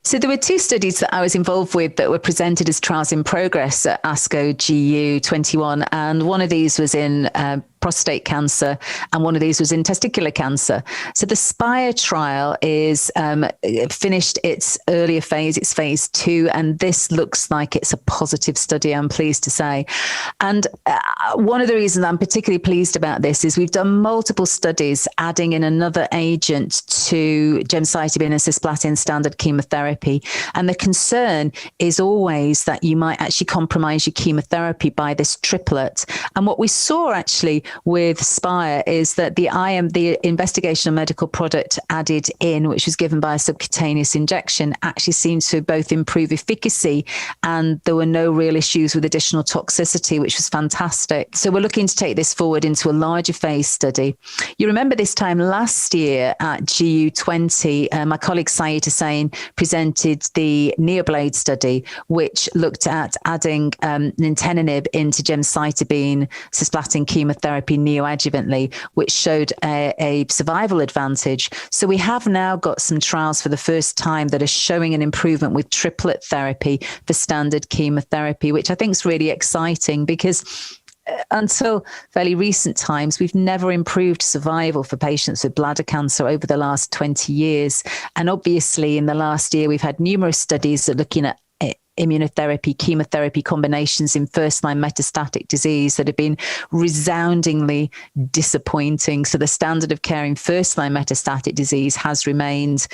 So there were two studies that I was involved with that were presented as trials in progress at ASCO GU 21. And one of these was in prostate cancer, and one of these was in testicular cancer. So the SPIRE trial is finished its earlier phase, it's phase 2, and this looks like it's a positive study, I'm pleased to say. And one of the reasons I'm particularly pleased about this is we've done multiple studies adding in another agent to gemcitabine and cisplatin standard chemotherapy. And the concern is always that you might actually compromise your chemotherapy by this triplet. And what we saw actually with SPIRE is that the investigational medical product added in, which was given by a subcutaneous injection, actually seemed to both improve efficacy, and there were no real issues with additional toxicity, which was fantastic. So we're looking to take this forward into a larger phase study. You remember this time last year at GU 20, my colleague Syed Hussain presented the NEO-BADE study, which looked at adding Nintedanib into gemcitabine cisplatin chemotherapy neoadjuvantly, which showed a survival advantage. So we have now got some trials for the first time that are showing an improvement with triplet therapy for standard chemotherapy, which I think is really exciting, because until fairly recent times, we've never improved survival for patients with bladder cancer over the last 20 years. And obviously, in the last year, we've had numerous studies that are looking at immunotherapy, chemotherapy combinations in first-line metastatic disease that have been resoundingly disappointing. So the standard of care in first-line metastatic disease has remained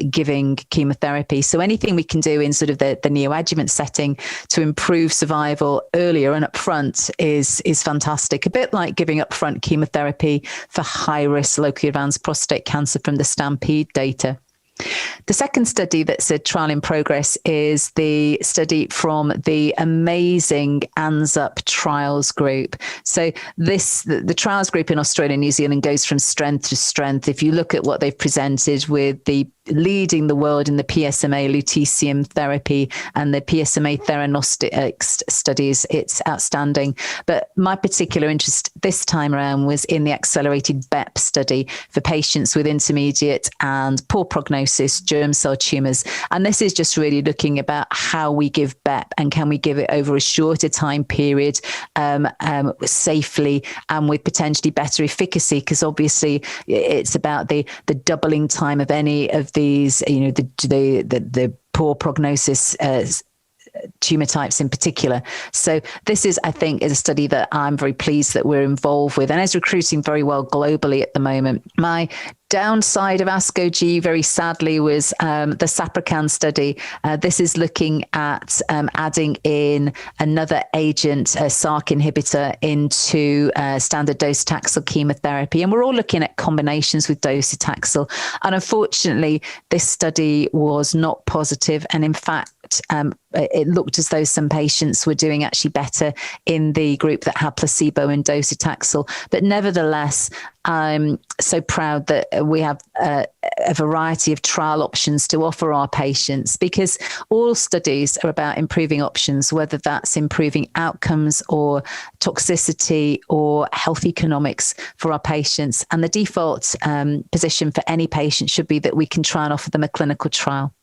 giving chemotherapy. So anything we can do in sort of the neoadjuvant setting to improve survival earlier and upfront is fantastic. A bit like giving upfront chemotherapy for high-risk locally advanced prostate cancer from the STAMPEDE data. The second study that's a trial in progress is the study from the amazing ANZUP trials group. So the trials group in Australia and New Zealand goes from strength to strength. If you look at what they've presented with the leading the world in the PSMA lutetium therapy and the PSMA theranostics studies, it's outstanding. But my particular interest this time around was in the accelerated BEP study for patients with intermediate and poor prognosis germ cell tumours. And this is just really looking about how we give BEP and can we give it over a shorter time period safely and with potentially better efficacy, because obviously it's about the doubling time of any of these, the poor prognosis tumor types in particular. So this is, I think, is a study that I'm very pleased that we're involved with and is recruiting very well globally at the moment. My downside of ASCO GU, very sadly, was the SAPROCAN study. This is looking at adding in another agent, a SARC inhibitor, into standard docetaxel chemotherapy. And we're all looking at combinations with docetaxel. And unfortunately, this study was not positive. And in fact, it looked as though some patients were doing actually better in the group that had placebo and docetaxel. But nevertheless, I'm so proud that we have a variety of trial options to offer our patients, because all studies are about improving options, whether that's improving outcomes or toxicity or health economics for our patients. And the default position for any patient should be that we can try and offer them a clinical trial.